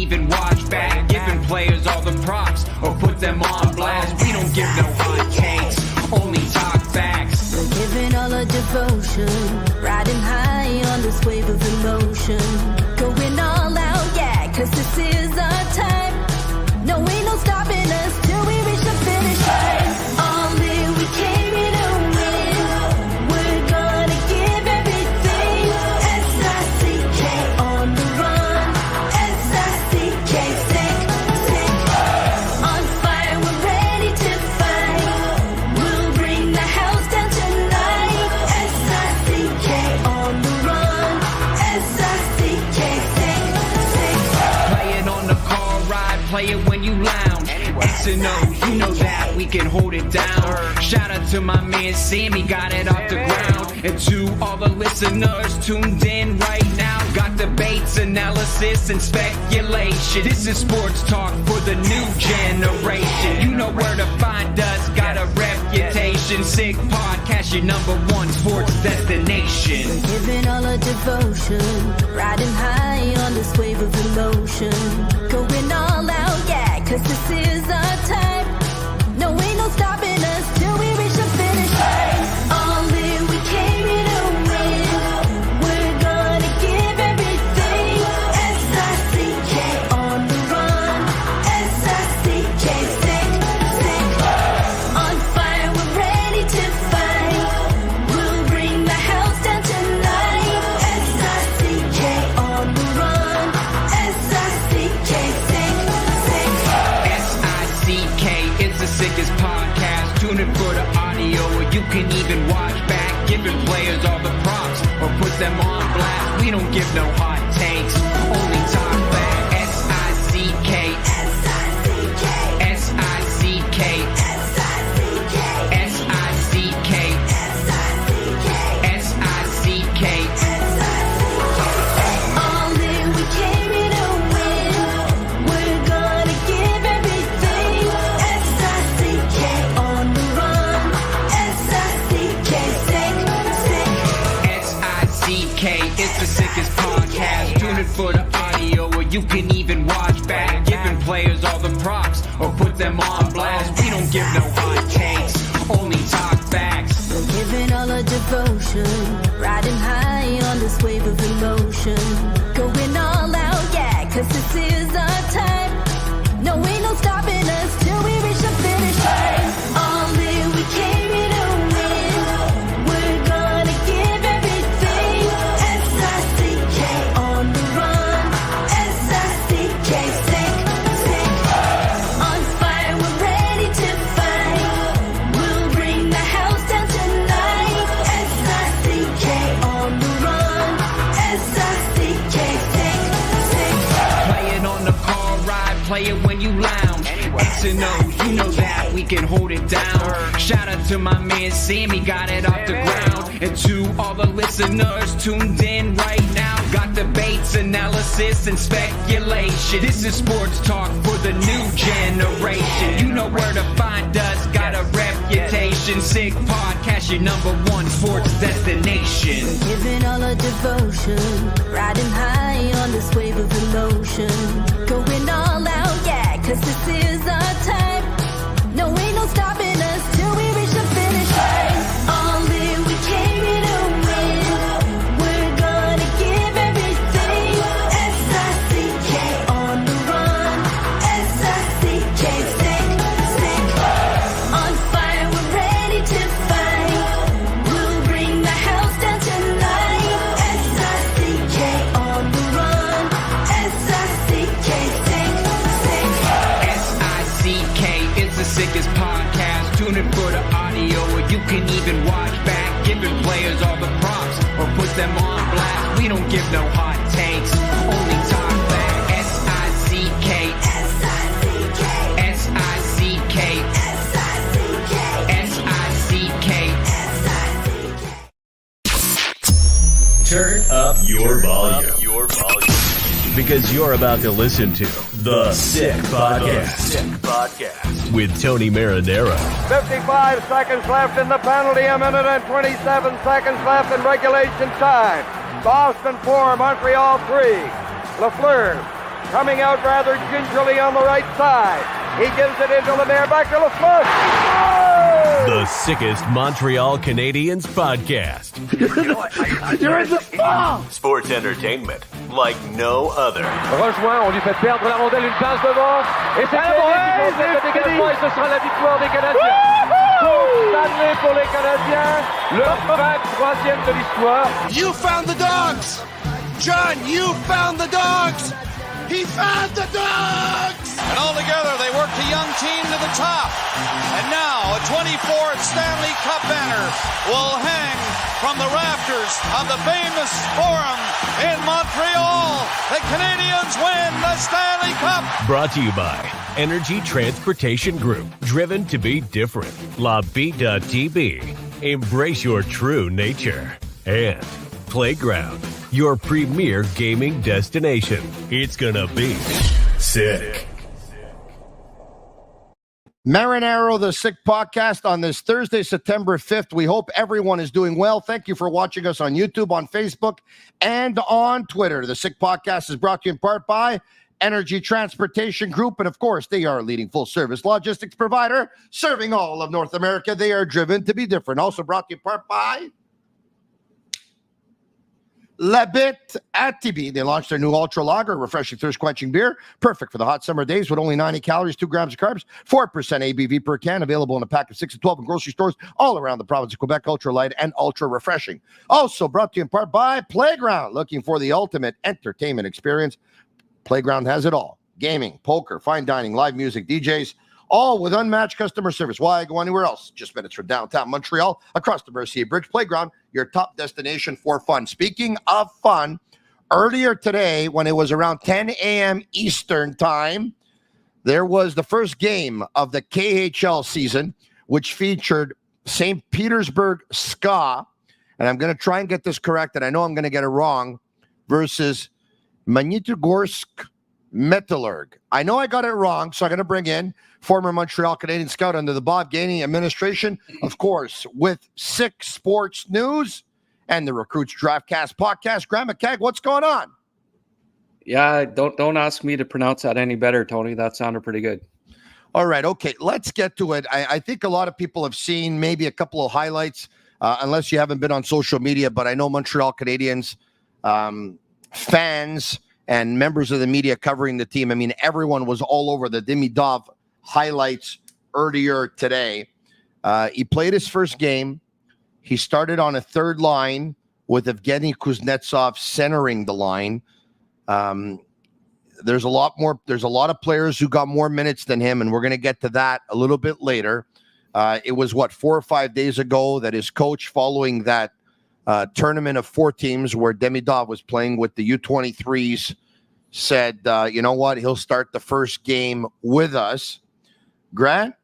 even watch back. Giving players all the props or put them on blast. We don't give no hot takes, only talk facts. We're giving all our devotion, riding high on this wave of emotion. Going all out, yeah, cause this is our time. No, ain't no stopping us till we reach the finish line. All in, we came here to win. We're gonna give everything. S-I-C-K on the run. S-I-C-K, sick. On fire, we're ready to fight. We'll bring the house down tonight. S-I-C-K on the run. S-I-C-K, sick. Play it on the car ride, play it when you lounge. X and O, you know that we can hold it down. Shout out to my man Sammy, got it off the ground. And to all the listeners tuned in right now, got debates, analysis, and speculation. This is sports talk for the new generation. You know where to find us, got a reputation. Sick podcast, your #1 sports destination. Giving all our devotion, riding high on this wave of emotion. Going all out, yeah, cause this is our time. No, ain't no stopping us till we reach the finish line. All in, we came here to win. We're gonna give everything. S-I-C-K on the run. S-I-C-K, sick. On fire, we're ready to fight. We'll bring the house down tonight. S-I-C-K on the run. S-I-C-K, sick. S-I-C-K, it's the sickest podcast. Tune in for the audio, or you can even watch back. Giving players all the props or put them on blast. We don't give no hot takes, only talk back. S-I-C-K, S-I-C-K, S-I-C-K, S-I-C-K, S-I-C-K, S-I-C-K, S-I-C-K. All in, we came here to win. We're gonna give everything. S-I-C-K on the run. S-I-C-K, sick. S-I-C-K, it's the sickest podcast. Tune in for the audio, or you can even watch back. Giving players all the props or put them on blast. We don't give no hot takes, only talk facts. We're giving all our devotion, riding high on this wave of emotion. Going all out, yeah, cause this is our time. No, ain't no stopping us till we reach the finish line. All in, we came here to win. We're gonna give everything. S-I-C-K on the run. S-I-C-K, sick. On fire, we're ready to fight. We'll bring the house down tonight. S-I-C-K on the run. S-I-C-K, sick. Play it on the car ride, play it when you lounge. X and O, you know that we can hold it down. Shout out to my man Sammy, got it off the ground. And to all the listeners tuned in right now, got debates, analysis, and speculation. This is sports talk for the new generation. You know where to find us, got a reputation. Sick podcast, your #1 sports destination. Giving all our devotion, riding high on this wave of emotion. Going all out, yeah, cause this is our time. No, ain't no stopping us till we reach the finish line. All in, we came here to win. We're gonna give everything. S-I-C-K on the run. S-I-C-K, sick. On fire, we're ready to fight. We'll bring the house down tonight. S-I-C-K on the run. S-I-C-K, sick. S-I-C-K, it's the sickest podcast. Tune in for the audio, or you can even watch back. Giving players all the props or put them on blast. We don't give no hot takes, only talk back. S-I-C-K, S-I-C-K, S-I-C-K, S-I-C-K, S-I-C-K. Turn up your volume. Because you're about to listen to The Sick Podcast. With Tony Marinaro. 55 seconds left in the penalty, a minute and 27 seconds left in regulation time. Boston 4, Montreal 3. Lafleur coming out rather gingerly on the right side. He gives it into Lemaire, back to LaFleur. The sickest Montreal Canadiens podcast. You're in the ball! Sports entertainment like no other. Rejoint, on lui fait perdre la rondelle, une passe devant. Et c'est le dégagement, et ce sera la victoire des Canadiens. Coupe Stanley pour les Canadiens, le 23e de l'histoire. You found the dogs! John, you found the dogs! He found the dogs! And all together, they worked a young team to the top. And now, a 24th Stanley Cup banner will hang from the rafters of the famous Forum in Montreal. The Canadiens win the Stanley Cup. Brought to you by Energy Transportation Group. Driven to be different. La Vida TV. Embrace your true nature. And Playground, your premier gaming destination. It's gonna be sick. Marinaro, the Sick Podcast on this Thursday, September 5th. We hope everyone is doing well. Thank you for watching us on YouTube, on Facebook, and on Twitter. The Sick Podcast is brought to you in part by Energy Transportation Group, and of course, they are a leading full-service logistics provider serving all of North America. They are driven to be different. Also brought to you in part by Bittt at Tibi. They launched their new Ultra Lager, refreshing thirst-quenching beer, perfect for the hot summer days with only 90 calories, 2 grams of carbs, 4% ABV per can, available in a pack of 6 and 12 in grocery stores all around the province of Quebec. Ultra light and ultra refreshing. Also brought to you in part by Playground. Looking for the ultimate entertainment experience? Playground has it all. Gaming, poker, fine dining, live music, DJs, all with unmatched customer service. Why go anywhere else? Just minutes from downtown Montreal, across the Mercier Bridge. Playground, your top destination for fun. Speaking of fun, earlier today, when it was around 10 a.m. Eastern time, there was the first game of the KHL season, which featured St. Petersburg SKA, and I'm going to try and get this correct, and I know I'm going to get it wrong, versus Magnitogorsk Metallurg. I know I got it wrong, so I'm going to bring in former Montreal Canadian scout under the Bob Gainey administration, of course, with Sick Sports News and the Recruits Draftcast podcast. Graham McCagg, what's going on? Yeah, don't ask me to pronounce that any better, Tony. That sounded pretty good. All right, okay, let's get to it. I think a lot of people have seen maybe a couple of highlights, unless you haven't been on social media, but I know Montreal Canadiens fans and members of the media covering the team. I mean, everyone was all over the Demidov highlights earlier today. He played his first game. He started on a third line with Evgeny Kuznetsov centering the line. There's a lot of players who got more minutes than him, and we're going to get to that a little bit later. It was 4 or 5 days ago that his coach, following that tournament of 4 teams where Demidov was playing with the U23s, said, you know what, he'll start the first game with us. Grant,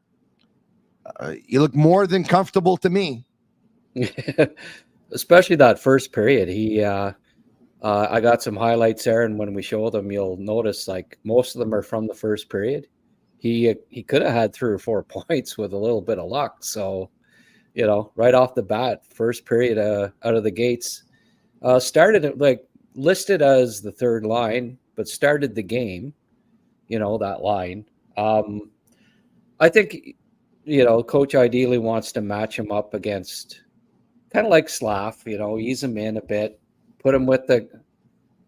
you look more than comfortable to me. Especially that first period. I got some highlights there, and when we show them, you'll notice like most of them are from the first period. He could have had 3 or 4 points with a little bit of luck. So, you know, right off the bat, first period out of the gates, started like listed as the third line, but started the game, you know, that line. I think, you know, coach ideally wants to match him up against kind of like Slav, you know, ease him in a bit, put him with the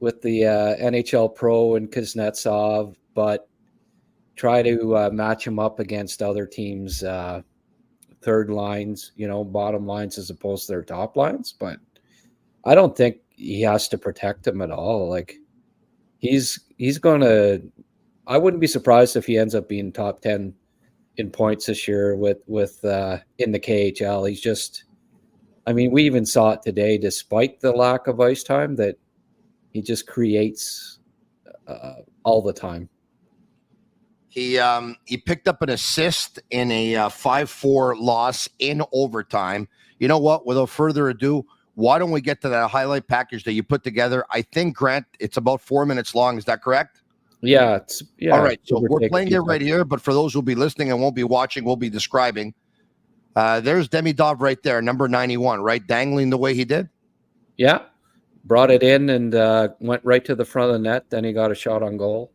NHL pro and Kuznetsov, but try to match him up against other teams' third lines, you know, bottom lines as opposed to their top lines. But I don't think he has to protect him at all. Like he's going to, I wouldn't be surprised if he ends up being top 10 in points this year with in the KHL. He's just, I mean, we even saw it today, despite the lack of ice time, that he just creates all the time. He picked up an assist in a 5-4 loss in overtime. You know what? Without further ado, why don't we get to that highlight package that you put together? I think, Grant, it's about 4 minutes long. Is that correct? Yeah. All right. So we're playing it right here, but for those who'll be listening and won't be watching, we'll be describing. There's Demidov right there, number 91, right? Dangling the way he did. Yeah. Brought it in and went right to the front of the net. Then he got a shot on goal.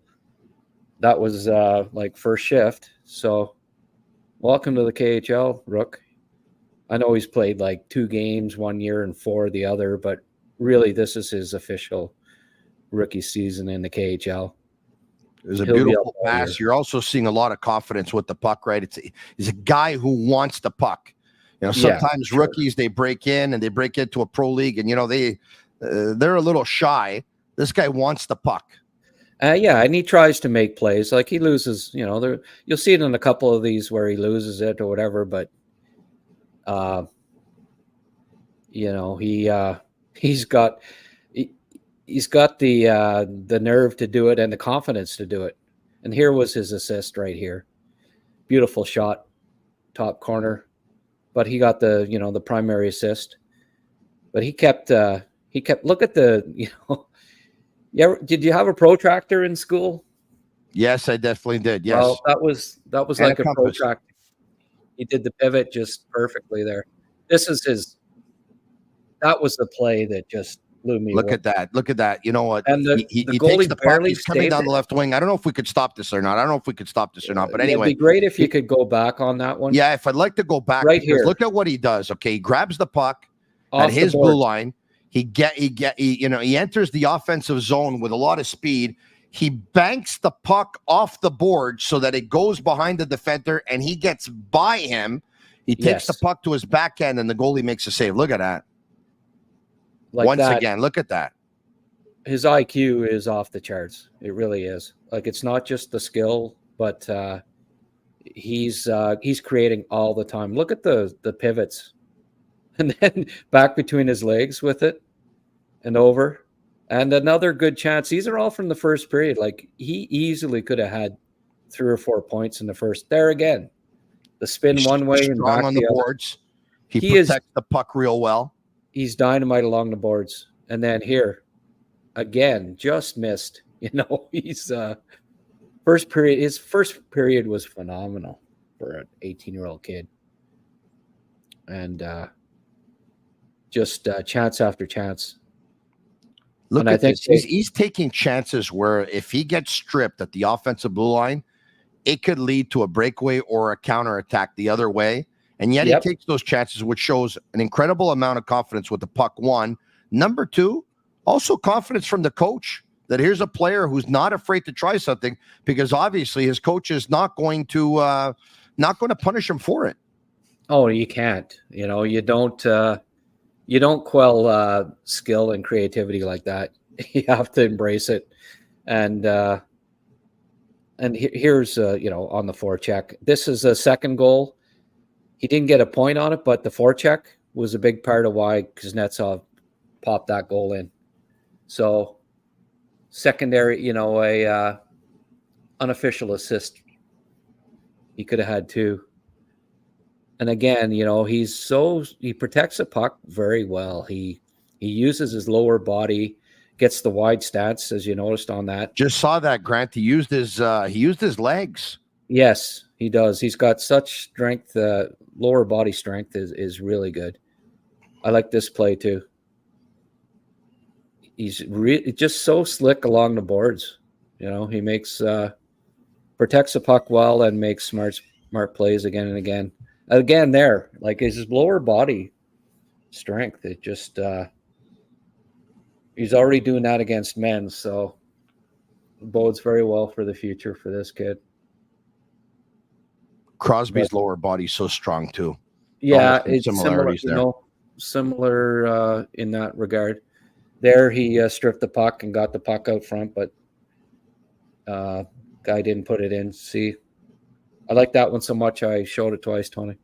that was like first shift. So welcome to the KHL, Rook. I know he's played like 2 games 1 year and 4 the other, but really this is his official rookie season in the KHL. It was a beautiful pass. You're also seeing a lot of confidence with the puck, right? He's a guy who wants the puck. You know, sometimes rookies, they break in and they break into a pro league and, you know, they're a little shy. This guy wants the puck. And he tries to make plays. Like he loses, you know, you'll see it in a couple of these where he loses it or whatever, but you know, he's got the nerve to do it and the confidence to do it. And here was his assist right here. Beautiful shot, top corner. But he got the primary assist. But he kept look at the, you know, did you have a protractor in school? Yes, I definitely did. Yes. Well, that was And like a protractor. He did the pivot just perfectly there. That was the play that just blew me away. Look at that. You know what? And he takes the puck. He's coming down the left wing. I don't know if we could stop this or not. But anyway. It'd be great if you could go back on that one. Yeah, if I'd like to go back. Right here. Look at what he does. Okay, he grabs the puck at his blue line. He enters the offensive zone with a lot of speed. He banks the puck off the board so that it goes behind the defender and he gets by him. He takes the puck to his backhand and the goalie makes a save. Look at that. Once again, look at that. His IQ is off the charts. It really is. Like, it's not just the skill, but he's creating all the time. Look at the pivots. And then back between his legs with it and over. And another good chance. These are all from the first period. Like, he easily could have had 3 or 4 points in the first. There again. The spin one way and back on the boards. He protects the puck real well. He's dynamite along the boards. And then here, again, just missed. You know, he's his first period was phenomenal for an 18-year-old kid. And just chance after chance. Look at this. He's taking chances where if he gets stripped at the offensive blue line, it could lead to a breakaway or a counterattack the other way. And yet he takes those chances, which shows an incredible amount of confidence with the puck, one. Number two, also confidence from the coach that here's a player who's not afraid to try something because obviously his coach is not going to punish him for it. Oh, you can't. You know, you don't quell skill and creativity like that. You have to embrace it. And here's on the forecheck. This is a second goal. He didn't get a point on it, but the forecheck was a big part of why Kuznetsov popped that goal in. So secondary, a unofficial assist. He could have had 2. And again, he protects the puck very well. He uses his lower body, gets the wide stance, as you noticed on that. Just saw that, Grant. He used his legs. Yes, he does. He's got such strength. Lower body strength is really good. I like this play too. He's just so slick along the boards. He makes protects the puck well and makes smart plays again and again. Again, there, like his lower body strength. It just he's already doing that against men, so it bodes very well for the future for this kid. Crosby's lower body's so strong too. Yeah, it's similar in that regard. There, he stripped the puck and got the puck out front, but guy didn't put it in. See, I like that one so much I showed it twice, Tony.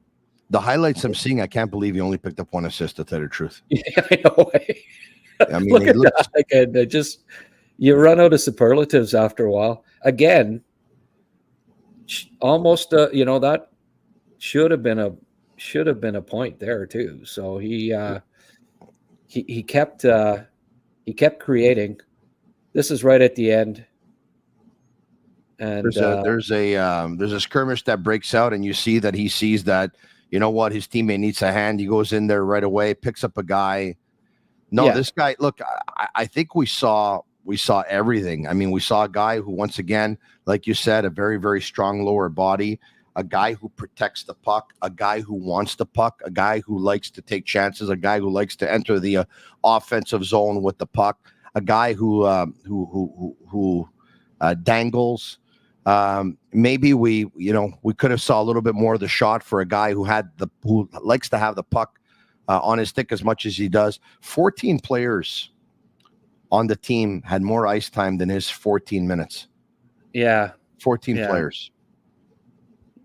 The highlights I'm seeing, I can't believe he only picked up 1 assist, to tell the truth. Yeah, I know. I mean, look at that. Again, you run out of superlatives after a while. Again, almost that should have been a point there too. So he kept creating. This is right at the end. And there's a skirmish that breaks out, and you see that he sees that his teammate needs a hand. He goes in there right away, picks up a guy. No, This guy. Look, I think we saw everything. I mean, we saw a guy who, once again, like you said, a very, very strong lower body, a guy who protects the puck, a guy who wants the puck, a guy who likes to take chances, a guy who likes to enter the offensive zone with the puck, a guy who dangles. Maybe we could have saw a little bit more of the shot for a guy who likes to have the puck on his stick as much as he does. 14 players on the team had more ice time than his 14 minutes. Yeah. 14 players.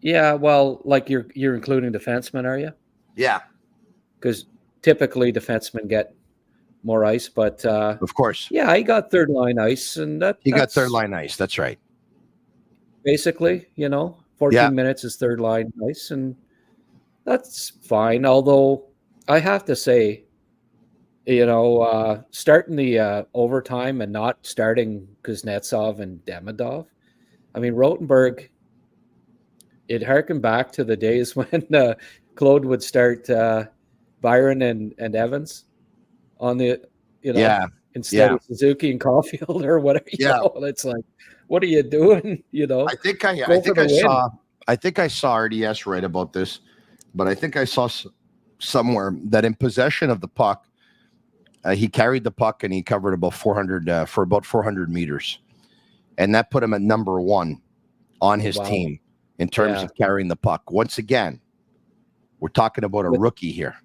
Yeah, well, like you're including defensemen, are you? Yeah. Because typically defensemen get more ice, but of course. Yeah, he got third line ice, and he got third line ice. That's right. Basically, 14 minutes is third line ice, and that's fine. Although I have to say, starting the overtime and not starting Kuznetsov and Demidov. I mean, Rotenberg, it harkened back to the days when Claude would start Byron and Evans on the, instead of Suzuki and Caulfield or whatever. It's like, what are you doing? I think I saw RDS write about this, but I think I saw somewhere that in possession of the puck, he carried the puck and he covered about 400 meters, and that put him at number 1 on his team in terms of carrying the puck. Once again, we're talking about a rookie here.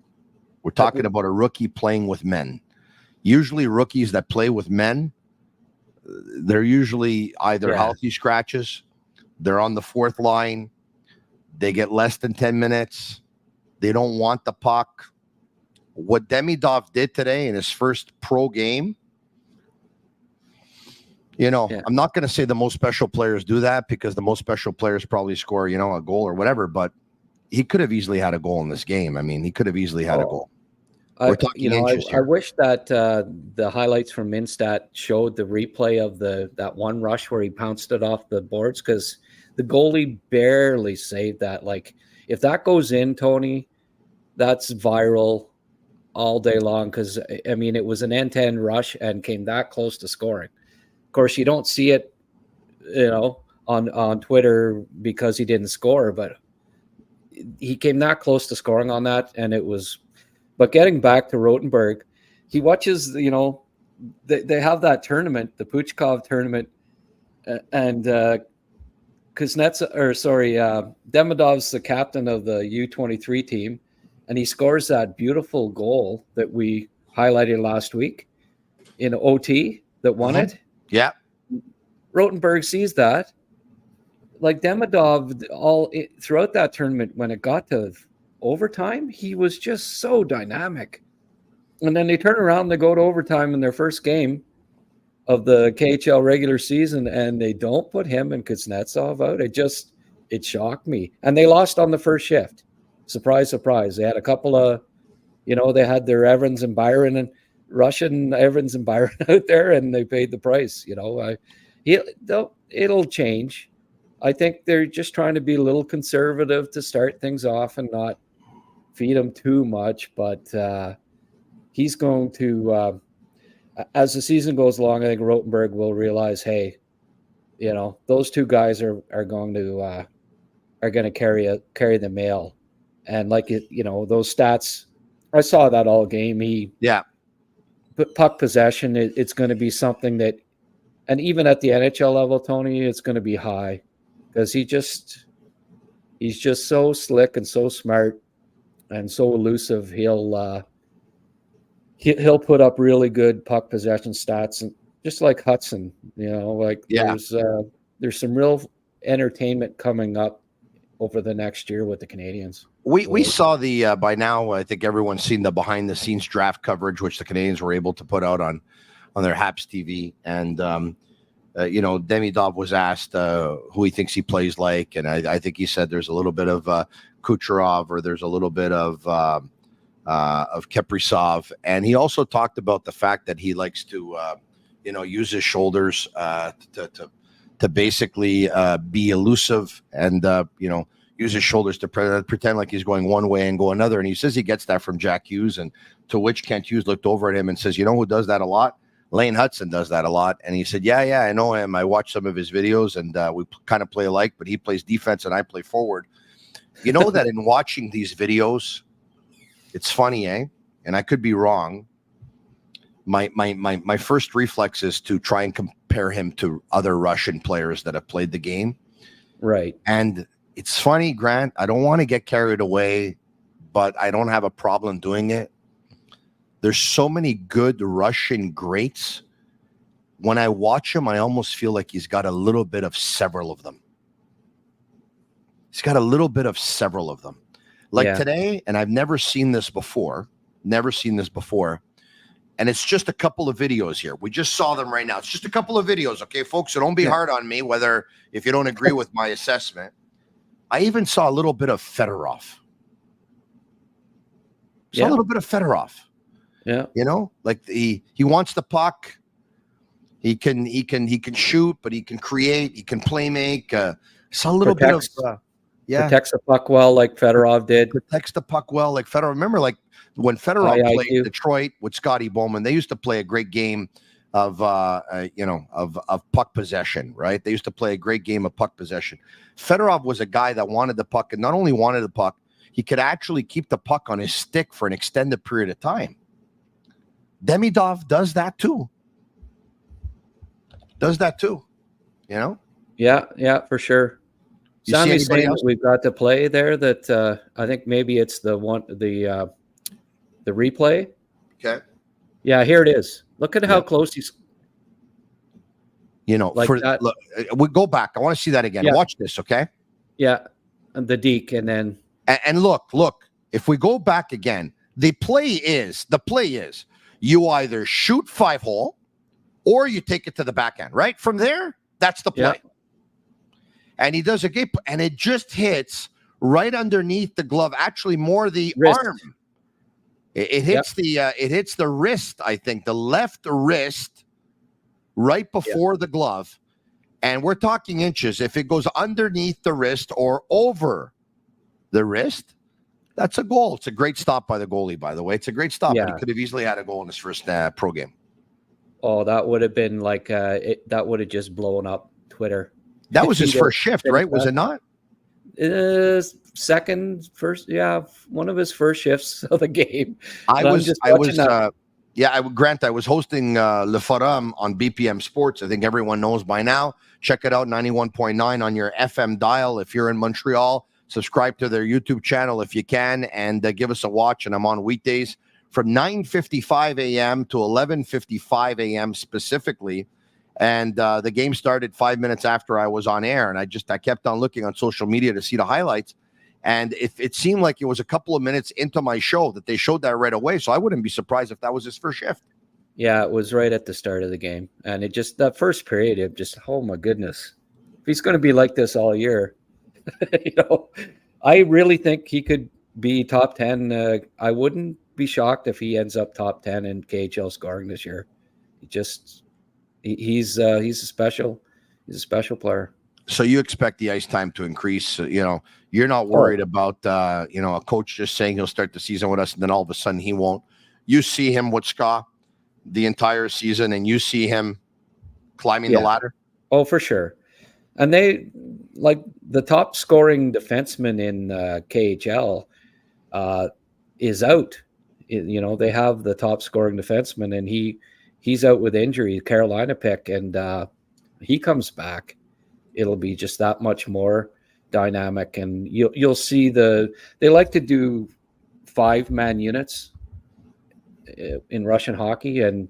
We're talking about a rookie playing with men. Usually rookies that play with men, they're usually either healthy scratches, they're on the 4th line, they get less than 10 minutes, they don't want the puck. What Demidov did today in his first pro game, I'm not going to say the most special players do that, because the most special players probably score, a goal or whatever, but he could have easily had a goal in this game. I mean, he could have easily had a goal. We're talking inches here. I wish that the highlights from Instat showed the replay of that one rush where he pounced it off the boards, because the goalie barely saved that. Like, if that goes in, Tony, that's viral all day long, because, I mean, it was an end-to-end rush and came that close to scoring. Of course, you don't see it, on Twitter because he didn't score, but he came that close to scoring on that, and it was. But getting back to Rotenberg, he watches. They have that tournament, the Puchkov tournament, and Demidov's the captain of the U23 team, and he scores that beautiful goal that we highlighted last week in OT that won it. Yeah. Rotenberg sees that. Like Demidov, throughout that tournament, when it got to overtime, he was just so dynamic. And then they turn around and they go to overtime in their first game of the KHL regular season, and they don't put him and Kuznetsov out. It shocked me. And they lost on the first shift. Surprise, surprise. They had a couple of, they had their Evans and Byron and Russian Evans and Byron out there, and they paid the price. It'll change. I think they're just trying to be a little conservative to start things off and not feed him too much. But he's going to, as the season goes along, I think Rotenberg will realize, hey, those two guys are going to carry the mail. And like those stats, I saw that all game. Puck possession, it's going to be something that, and even at the NHL level, Tony, it's going to be high, because he's just so slick and so smart and so elusive. He'll put up really good puck possession stats, and just like Hutson, there's some real entertainment coming up over the next year with the Canadians. We saw the by now, I think everyone's seen the behind the scenes draft coverage, which the Canadians were able to put out on their Habs TV. And, Demidov was asked who he thinks he plays like. And I think he said there's a little bit of Kucherov, or there's a little bit of Kaprizov. And he also talked about the fact that he likes to, use his shoulders to basically be elusive and, use his shoulders to pretend like he's going one way and go another. And he says he gets that from Jack Hughes, and to which Kent Hughes looked over at him and says, who does that a lot? Lane Hutson does that a lot. And he said, yeah, I know him. I watch some of his videos, and we kind of play alike, but he plays defense and I play forward. You know that in watching these videos, it's funny, eh? And I could be wrong. My first reflex is to try and compare him to other Russian players that have played the game. Right. And it's funny, Grant. I don't want to get carried away, but I don't have a problem doing it. There's so many good Russian greats. When I watch him, I almost feel like he's got a little bit of several of them. He's got a little bit of several of them. Like today, and I've never seen this before. And it's just a couple of videos here. We just saw them right now. It's just a couple of videos, okay, folks? So don't be hard on me, if you don't agree with my assessment. I even saw a little bit of Fedorov. A little bit of Fedorov. Yeah. You know, like he wants the puck. He can shoot, but he can create. He can play make. Saw a little bit of protects the puck well, like Fedorov did. Protects the puck well, like Fedorov. Remember, like when Fedorov played in Detroit with Scotty Bowman, they used to play a great game of puck possession, right? They used to play a great game of puck possession. Fedorov was a guy that wanted the puck, and not only wanted the puck, he could actually keep the puck on his stick for an extended period of time. Demidov does that too. You know? Yeah, for sure. Sammy's saying else? that we've got to play there. That I think maybe it's the replay. Okay. Yeah, here it is. Look at how close he's. You know, like that. Look, we go back. I want to see that again. Yeah. Watch this, okay? Yeah, and the deke, and then and look. If we go back again, the play is you either shoot 5-hole or you take it to the backhand. Right from there, that's the play. Yeah. And he does a game, and it just hits right underneath the glove. Actually, more the wrist. arm. It hits it hits the wrist. I think the left wrist, right before the glove, and we're talking inches. If it goes underneath the wrist or over the wrist, that's a goal. It's a great stop by the goalie, by the way. It's a great stop. But he could have easily had a goal in his first pro game. Oh, that would have been like that would have just blown up Twitter. That was his first shift, right? Was it not? First, one of his first shifts of the game. Grant, I was hosting Le Forum on BPM Sports. I think everyone knows by now. Check it out, 91.9 on your FM dial. If you're in Montreal, subscribe to their YouTube channel if you can, and give us a watch. And I'm on weekdays from 9:55 a.m. to 11:55 a.m. specifically. And the game started 5 minutes after I was on air, and I kept on looking on social media to see the highlights. And it seemed like it was a couple of minutes into my show that they showed that right away. So I wouldn't be surprised if that was his first shift. Yeah, it was right at the start of the game. And that first period, oh my goodness. If he's going to be like this all year, I really think he could be top 10. I wouldn't be shocked if he ends up top 10 in KHL scoring this year. He's a special player. So you expect the ice time to increase? You're not worried about a coach just saying he'll start the season with us and then all of a sudden he won't. You see him with Ska the entire season, and you see him climbing the ladder. Oh, for sure. And they like the top scoring defenseman in KHL is out. They have the top scoring defenseman, and he's out with injury, Carolina pick, and he comes back. It'll be just that much more dynamic, and you'll see they like to do 5-man units in Russian hockey, and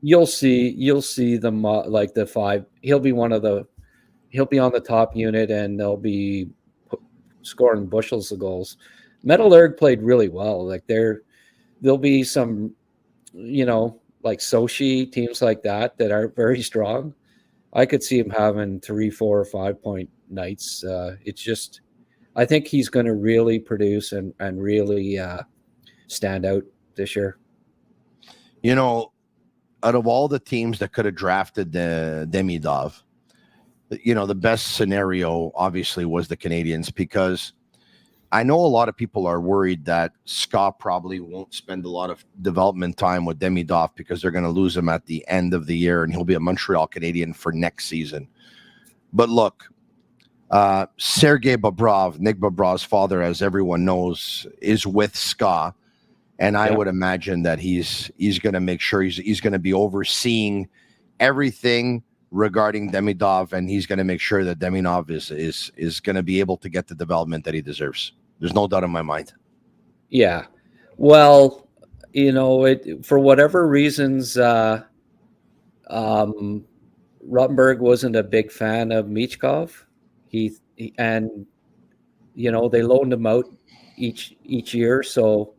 you'll see them like the 5. He'll be on the top unit, and they'll be scoring bushels of goals. Metallurg played really well. Like there'll be some, like Sochi, teams like that aren't very strong. I could see him having 3, 4, or 5 point nights. It's just, I think he's going to really produce and really stand out this year. Out of all the teams that could have drafted Demidov, the best scenario obviously was the Canadians, because I know a lot of people are worried that Scott probably won't spend a lot of development time with Demidov because they're going to lose him at the end of the year and he'll be a Montreal Canadian for next season. But look, Sergei Bobrov, Nick Bobrov's father, as everyone knows, is with Scott. And I would imagine that he's going to make sure he's going to be overseeing everything regarding Demidov, and he's going to make sure that Demidov is going to be able to get the development that he deserves. There's no doubt in my mind. Yeah. Well, for whatever reasons, Ruttenberg wasn't a big fan of Michkov. He and they loaned him out each year, so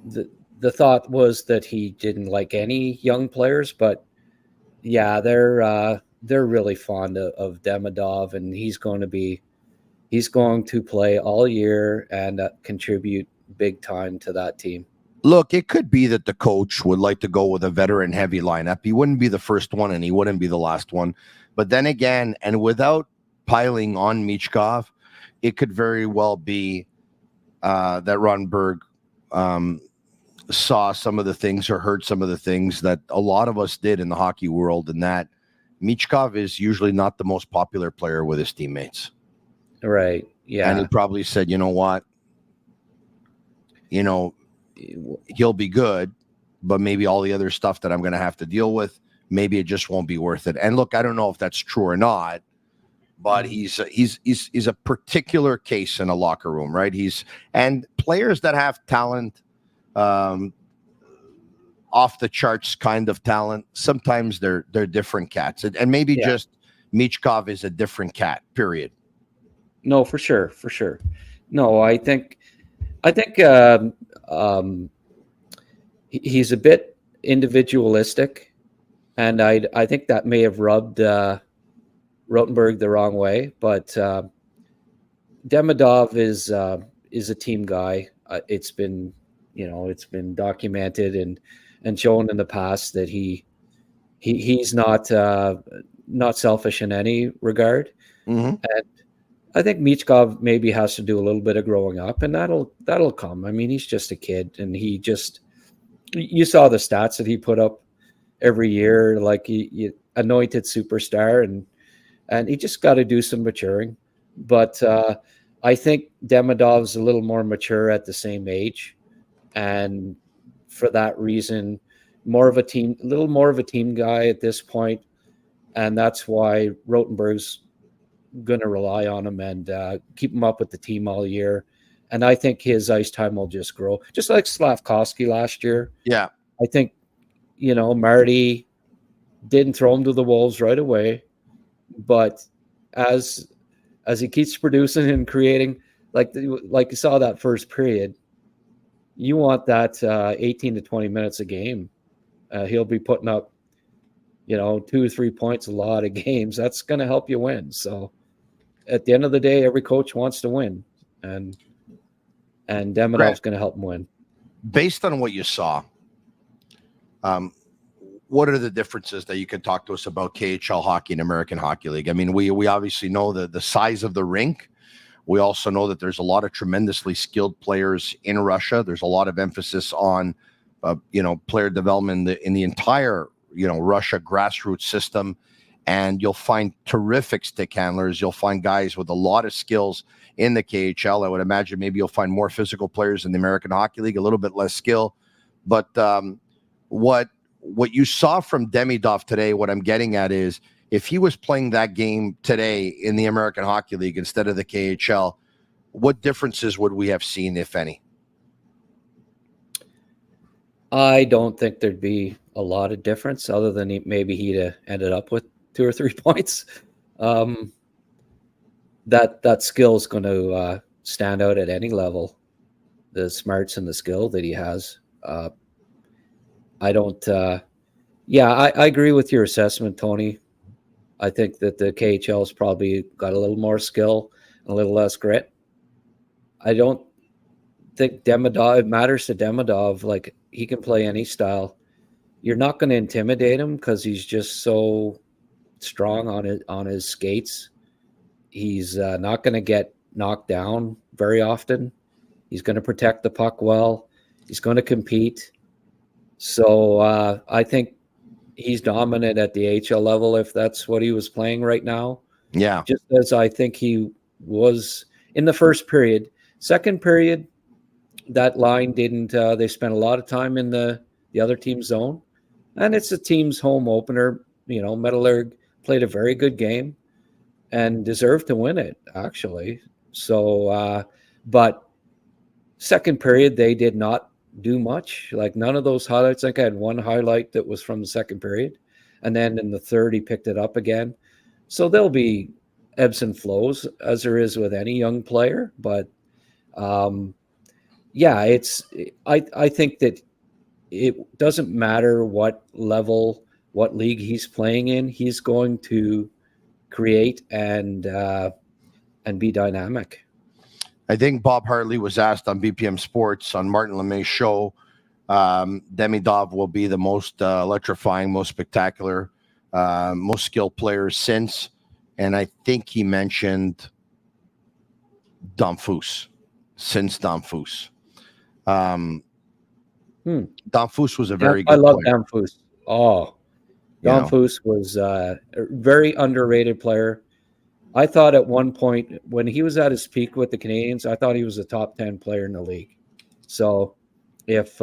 the thought was that he didn't like any young players, but yeah, they're really fond of Demidov, and he's going to play all year and contribute big time to that team. Look, it could be that the coach would like to go with a veteran heavy lineup. He wouldn't be the first one and he wouldn't be the last one. But then again, and without piling on Michkov, it could very well be that Rottenberg saw some of the things or heard some of the things that a lot of us did in the hockey world, and that Michkov is usually not the most popular player with his teammates. Right. Yeah. And he probably said, you know what? He'll be good, but maybe all the other stuff that I'm going to have to deal with, maybe it just won't be worth it. And look, I don't know if that's true or not, but he's a particular case in a locker room, right? And players that have talent, off the charts kind of talent, sometimes they're different cats, and maybe just Michkov is a different cat, period. No, for sure. No, I think he's a bit individualistic, and I think that may have rubbed Rottenberg the wrong way. But Demidov is a team guy. It's been documented and shown in the past that he's not selfish in any regard. Mm-hmm. And I think Michkov maybe has to do a little bit of growing up, and that'll come. I mean, he's just a kid, and you saw the stats that he put up every year, like he anointed superstar, and he just got to do some maturing. But I think Demidov's a little more mature at the same age, and for that reason, a little more of a team guy at this point, and that's why Rottenberg's going to rely on him and keep him up with the team all year. And I think his ice time will just grow, just like Slavkovsky last year. Yeah. I think, Marty didn't throw him to the wolves right away, but as he keeps producing and creating, like you saw that first period, you want that 18 to 20 minutes a game. He'll be putting up, 2 or 3 points a lot of games. That's going to help you win. So at the end of the day, every coach wants to win, and Demidov's going to help him win. Based on what you saw, what are the differences that you can talk to us about KHL hockey and American Hockey League? I mean, we obviously know the size of the rink. We also know that there's a lot of tremendously skilled players in Russia. There's a lot of emphasis on, player development in the entire, Russia grassroots system. And you'll find terrific stick handlers. You'll find guys with a lot of skills in the KHL. I would imagine maybe you'll find more physical players in the American Hockey League, a little bit less skill. But what you saw from Demidov today, what I'm getting at is, if he was playing that game today in the American Hockey League instead of the KHL, what differences would we have seen, if any? I don't think there'd be a lot of difference, other than maybe he'd ended up with 2 or 3 points. That skill is going to stand out at any level. The smarts and the skill that he has. I agree with your assessment, Tony. I think that the KHL's probably got a little more skill and a little less grit. I don't think it matters to Demidov. Like, he can play any style. You're not going to intimidate him because he's just so strong on his skates. He's not going to get knocked down very often. He's going to protect the puck well. He's going to compete. So I think he's dominant at the AHL level if that's what he was playing right now. Yeah. Just as I think he was in the first period. Second period, that line didn't they spent a lot of time in the other team's zone. And it's a team's home opener. You know, Metallurg played a very good game and deserved to win it, actually. So, but second period, they did not do much. Like none of those highlights. I think I had one highlight that was from the second period. And then in the third, he picked it up again. So there'll be ebbs and flows, as there is with any young player. But, yeah, I think that it doesn't matter what level, what league he's playing in. He's going to create and be dynamic. I think Bob Hartley was asked on BPM Sports on Martin LeMay's show, Demidov will be the most electrifying, most spectacular, most skilled player since. And I think he mentioned Damphousse, since Damphousse. Damphousse was a very good I love player. Damphousse. Oh, Damphousse was a very underrated player. I thought at one point when he was at his peak with the Canadiens, I thought he was a top 10 player in the league. So if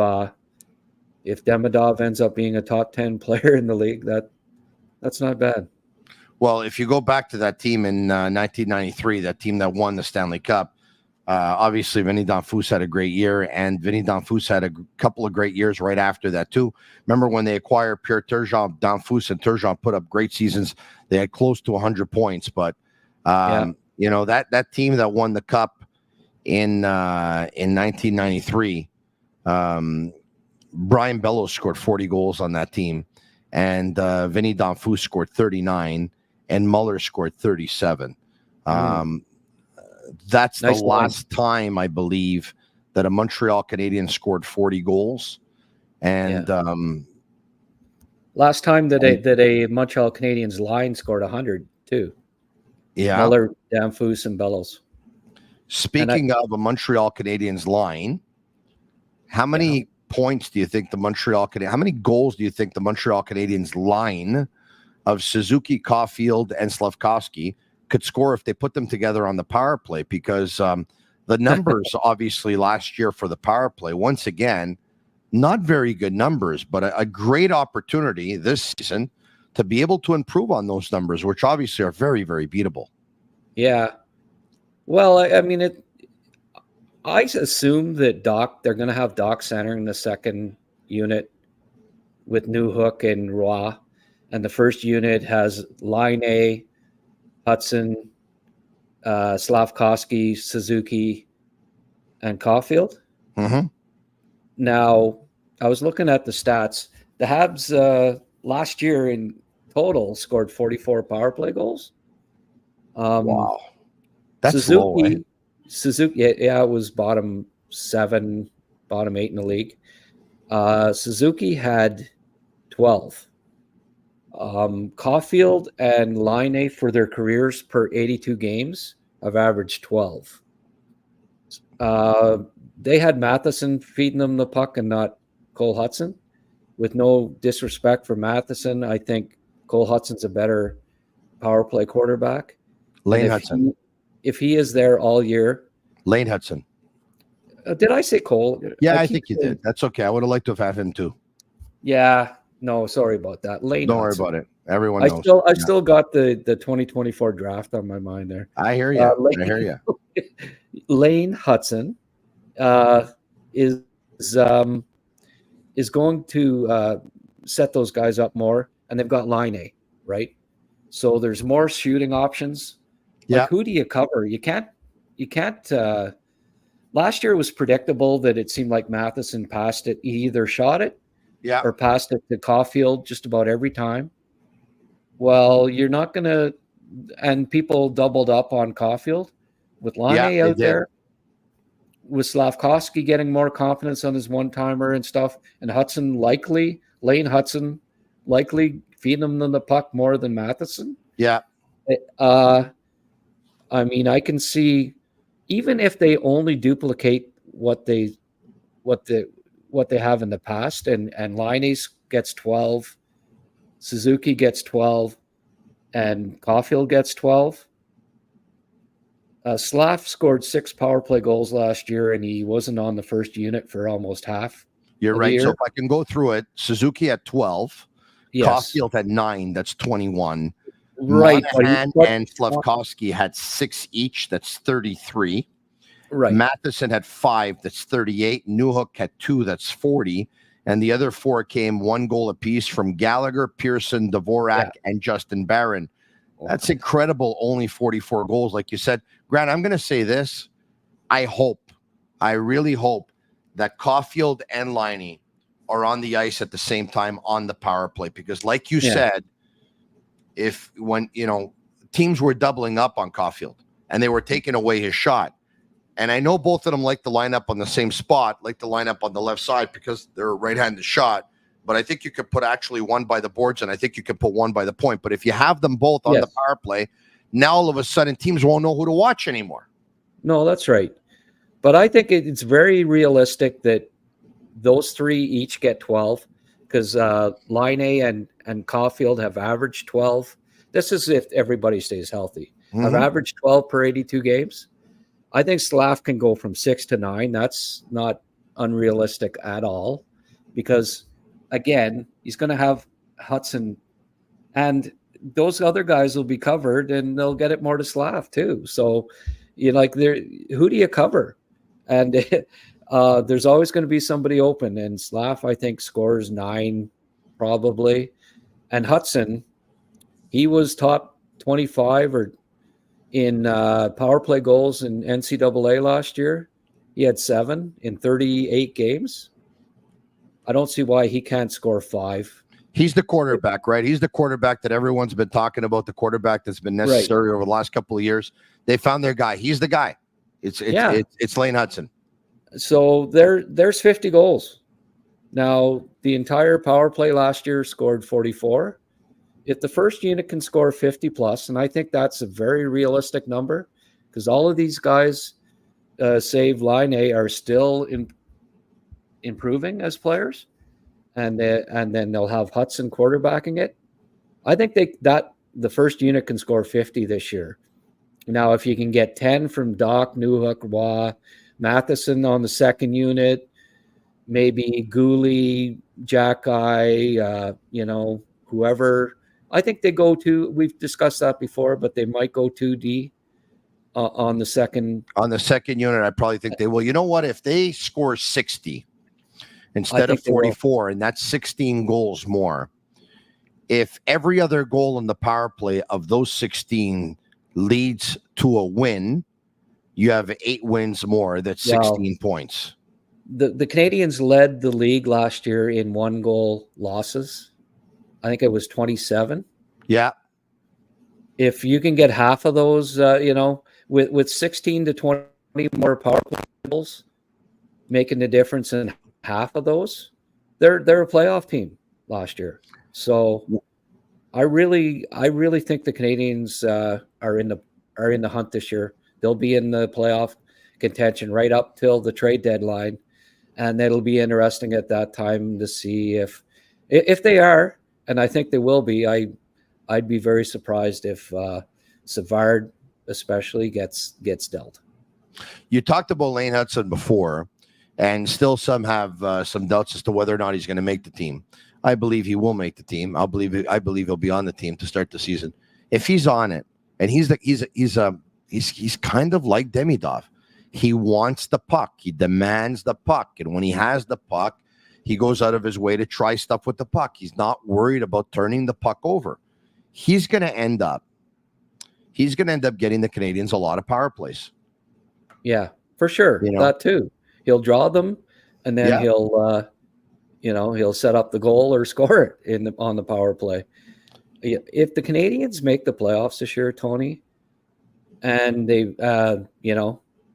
Demidov ends up being a top 10 player in the league, that's not bad. Well, if you go back to that team in 1993, that team that won the Stanley Cup, obviously Vinny Damphousse had a great year, and Vinny Damphousse had a couple of great years right after that too. Remember when they acquired Pierre Turgeon, Damphousse and Turgeon put up great seasons. They had close to 100 points, but you know, that team that won the Cup in 1993, Brian Bellows scored 40 goals on that team, and Vinny Damphousse scored 39, and Muller scored 37. That's nice. The last time, I believe, that a Montreal Canadian scored 40 goals. And last time that a Montreal Canadiens line scored 100 too. Yeah. Muller, Damphousse, and Bellows. Speaking of a Montreal Canadiens line, how many points do you think how many goals do you think the Montreal Canadiens line of Suzuki, Caulfield, and Slafkovsky could score if they put them together on the power play? Because the numbers, obviously, last year for the power play, once again, not very good numbers, but a great opportunity this season to be able to improve on those numbers, which obviously are very, very beatable. Yeah. Well, I mean, I assume that they're going to have Doc centering the second unit with Newhook and Roy, and the first unit has Line A, Hutson, Slafkovsky, Suzuki, and Caulfield. Mm-hmm. Now, I was looking at the stats. The Habs last year in total scored 44 power play goals. Wow. That's Suzuki, low, eh? Suzuki, it was bottom 7, bottom 8 in the league. Suzuki had 12. Caulfield and Line for their careers per 82 games have averaged 12. They had Matheson feeding them the puck and not Cole Hutson. With no disrespect for Matheson, I think Cole Hutson's a better power play quarterback. Lane Hutson. If he is there all year. Lane Hutson. Did I say Cole? Yeah, I think you did. That's okay. I would have liked to have had him too. Yeah. No, sorry about that. Lane Don't Hutson. worry about it. Everyone knows. I still got the 2024 draft on my mind there. I hear you. I hear you. Lane Hutson is going to set those guys up more, and they've got Line A, right? So there's more shooting options. Like, who do you cover? You can't. Last year it was predictable that it seemed like Matheson passed it. He either shot it, or passed it to Caulfield just about every time. Well, you're not going to, and people doubled up on Caulfield with Line A out there, with Slafkovsky getting more confidence on his one-timer and stuff, and Lane Hutson likely feeding them the puck more than Matheson. Yeah. I mean, I can see, even if they only duplicate what they have in the past, and Liney's gets 12, Suzuki gets 12, and Caulfield gets 12. Slav scored 6 power play goals last year, and he wasn't on the first unit for almost half. You're right. So if I can go through it, Suzuki at 12, yes. Caulfield at 9, that's 21. Right. Monahan and Slavkovsky had 6 each, that's 33. Right. Matheson had 5, that's 38. Newhook had 2, that's 40. And the other 4 came 1 goal apiece from Gallagher, Pearson, Dvorak, and Justin Barron. That's incredible. Only 44 goals, like you said. Grant, I'm going to say this. I really hope that Caulfield and Liney are on the ice at the same time on the power play. Because like you said, when teams were doubling up on Caulfield and they were taking away his shot. And I know both of them like to line up on the same spot, like to line up on the left side because they're a right-handed shot. But I think you could put actually one by the boards, and I think you could put one by the point. But if you have them both on the power play, now all of a sudden teams won't know who to watch anymore. No, that's right. But I think it's very realistic that those 3 each get 12 because Line and Caulfield have averaged 12. This is if everybody stays healthy. I've averaged 12 per 82 games. I think Slav can go from 6 to 9. That's not unrealistic at all because, again, he's going to have Hutson and those other guys will be covered and they'll get it more to Slav too. So who do you cover? And there's always going to be somebody open, and Slav, I think, scores 9 probably. And Hutson, he was top 25 or in power play goals in NCAA last year. He had 7 in 38 games. I don't see why he can't score 5. He's the quarterback, right? He's the quarterback that everyone's been talking about, the quarterback that's been necessary over the last couple of years. They found their guy. He's the guy. It's Lane Hutson. So there's 50 goals. Now, the entire power play last year scored 44. If the first unit can score 50 plus, and I think that's a very realistic number because all of these guys, save Line A, are still improving as players, and then they'll have Hutson quarterbacking it. I think the first unit can score 50 this year. Now, if you can get 10 from Doc, Newhook, Waugh, Matheson on the second unit, maybe Gooley, Jack-Eye, whoever. I think they go to, we've discussed that before, but they might go 2D on the second. On the second unit, I probably think they will. You know what? If they score 60 instead of 44, and that's 16 goals more, if every other goal in the power play of those 16 leads to a win, you have 8 wins more. That's 16 points. The Canadiens led the league last year in 1-goal losses. I think it was 27. Yeah. If you can get half of those, with 16 to 20 more power play goals, making the difference in half of those, they're a playoff team last year. So I really think the Canadiens are in the hunt this year. They'll be in the playoff contention right up till the trade deadline, and it'll be interesting at that time to see if they are, and I think they will be. I'd be very surprised if Savard especially gets dealt. You talked about Lane Hutson before, and still some have some doubts as to whether or not he's going to make the team. I believe he will make the team. I believe he'll be on the team to start the season. If he's on it, and he's kind of like Demidov. He wants the puck. He demands the puck. And when he has the puck, he goes out of his way to try stuff with the puck. He's not worried about turning the puck over. He's going to end up getting the Canadiens a lot of power plays. Yeah, for sure. That too. He'll draw them, and then he'll set up the goal or score it on the power play. If the Canadiens make the playoffs this year, Tony, and they,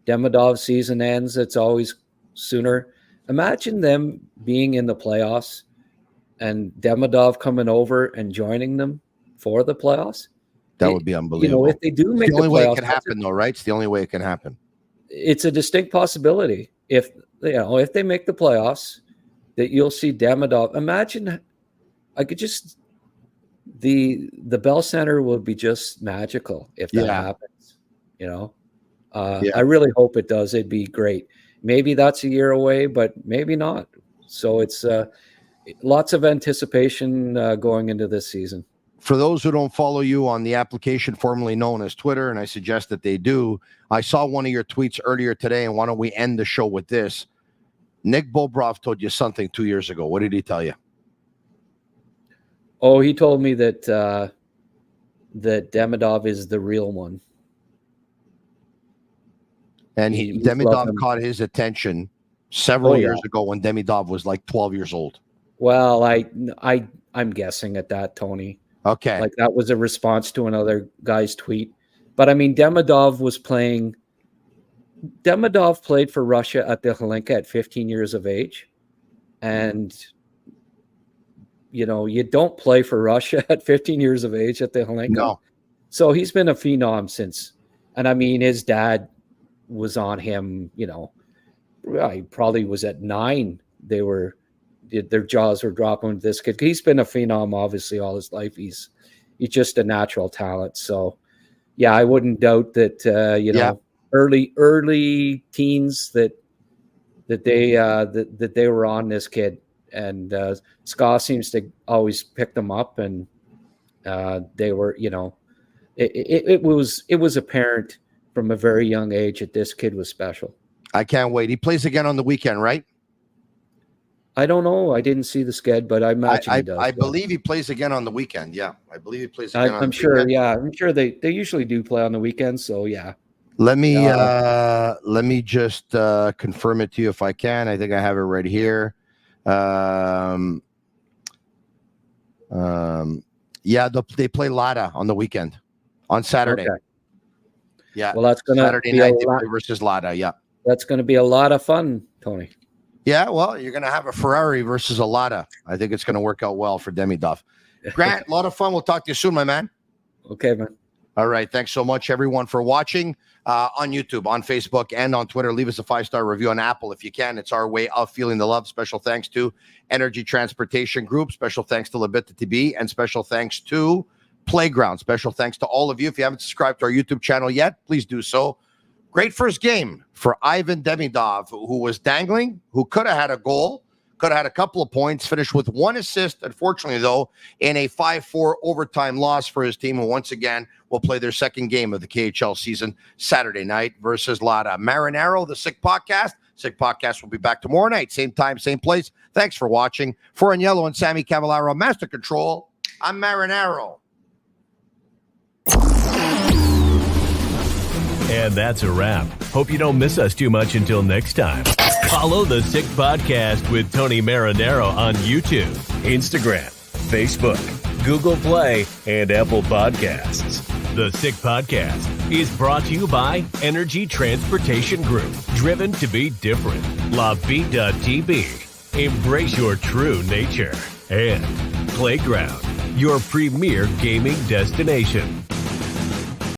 Demidov's season ends, it's always sooner. Imagine them being in the playoffs and Demidov coming over and joining them for the playoffs. That would be unbelievable. If they do make the only the way playoffs, it can happen, though, right? It's the only way it can happen. it's a distinct possibility if they make the playoffs that you'll see Demidov. Imagine, I could just the Bell Center would be just magical if that happens. I really hope it does. It'd be great. Maybe that's a year away, but maybe not. So it's lots of anticipation going into this season. For those who don't follow you on the application formerly known as Twitter, and I suggest that they do, I saw one of your tweets earlier today, and why don't we end the show with this? Nick Bobrov told you something 2 years ago. What did he tell you? Oh, he told me that that Demidov is the real one. And Demidov caught his attention several years ago when Demidov was like 12 years old. Well, I'm guessing at that, Tony. Okay. Like that was a response to another guy's tweet. But I mean, Demidov played for Russia at the Hlinka at 15 years of age. And, you don't play for Russia at 15 years of age at the Hlinka. No. So he's been a phenom since. And I mean, his dad was on him, he probably was at 9. Their jaws were dropping with this kid. He's been a phenom, obviously, all his life. He's just a natural talent. So, yeah, I wouldn't doubt that. Early teens that they were on this kid, and Ska seems to always pick them up, and they were, it was apparent from a very young age that this kid was special. I can't wait. He plays again on the weekend, right? I don't know. I didn't see the sked, but I imagine he does. I believe he plays again on the weekend. Yeah, I believe he plays again. I'm sure. Weekend. Yeah, I'm sure they usually do play on the weekend. So yeah. Let me just confirm it to you if I can. I think I have it right here. They play Lada on the weekend on Saturday. Okay. Yeah. Well, that's gonna Saturday night versus Lada. Yeah. That's gonna be a lot of fun, Tony. Yeah, well, you're going to have a Ferrari versus a Lada. I think it's going to work out well for Demidov. Grant, a lot of fun. We'll talk to you soon, my man. Okay, man. All right. Thanks so much, everyone, for watching on YouTube, on Facebook, and on Twitter. Leave us a 5-star review on Apple if you can. It's our way of feeling the love. Special thanks to Energy Transportation Group. Special thanks to Bittt, Tibi, and special thanks to Playground. Special thanks to all of you. If you haven't subscribed to our YouTube channel yet, please do so. Great first game for Ivan Demidov, who was dangling, who could have had a goal, could have had a couple of points, finished with 1 assist, unfortunately, though, in a 5-4 overtime loss for his team, who once again will play their second game of the KHL season Saturday night versus Lada. Marinaro, the Sick Podcast. Sick Podcast will be back tomorrow night, same time, same place. Thanks for watching. For Agnello and Sammy Cavallaro, Master Control, I'm Marinaro. And that's a wrap. Hope you don't miss us too much until next time. Follow the Sick Podcast with Tony Marinaro on YouTube, Instagram, Facebook, Google Play, and Apple Podcasts. The Sick Podcast is brought to you by Energy Transportation Group, driven to be different. LaVie.tv, embrace your true nature. And Playground, your premier gaming destination.